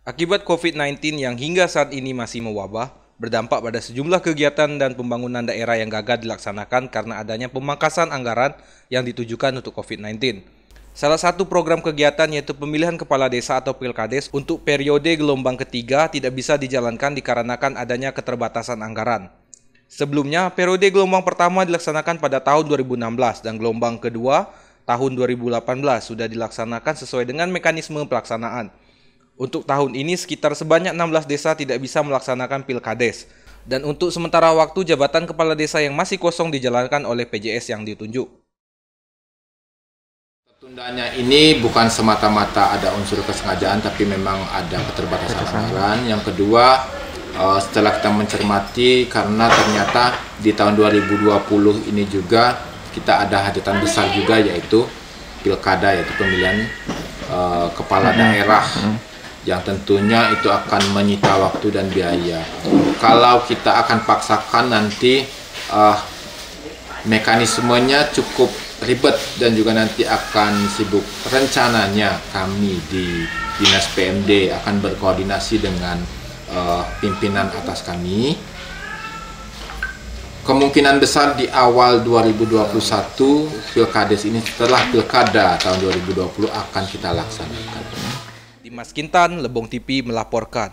Akibat COVID-19 yang hingga saat ini masih mewabah, berdampak pada sejumlah kegiatan dan pembangunan daerah yang gagal dilaksanakan karena adanya pemangkasan anggaran yang ditujukan untuk COVID-19. Salah satu program kegiatan yaitu pemilihan kepala desa atau Pilkades untuk periode gelombang ketiga tidak bisa dijalankan dikarenakan adanya keterbatasan anggaran. Sebelumnya, periode gelombang pertama dilaksanakan pada tahun 2016 dan gelombang kedua tahun 2018 sudah dilaksanakan sesuai dengan mekanisme pelaksanaan. Untuk tahun ini sekitar sebanyak 16 desa tidak bisa melaksanakan Pilkades. Dan untuk sementara waktu jabatan kepala desa yang masih kosong dijalankan oleh PJS yang ditunjuk. Tertundanya ini bukan semata-mata ada unsur kesengajaan, tapi memang ada keterbatasan anggaran. Yang kedua, setelah kita mencermati karena ternyata di tahun 2020 ini juga kita ada hajatan besar juga, yaitu Pilkada, yaitu pemilihan kepala daerah. Yang tentunya itu akan menyita waktu dan biaya. Kalau kita akan paksakan nanti mekanismenya cukup ribet dan juga nanti akan sibuk. Rencananya kami di Dinas PMD akan berkoordinasi dengan pimpinan atas kami. Kemungkinan besar di awal 2021 Pilkades ini setelah Pilkada tahun 2020 akan kita laksanakan. Dimas Kintan, Lebong TV melaporkan.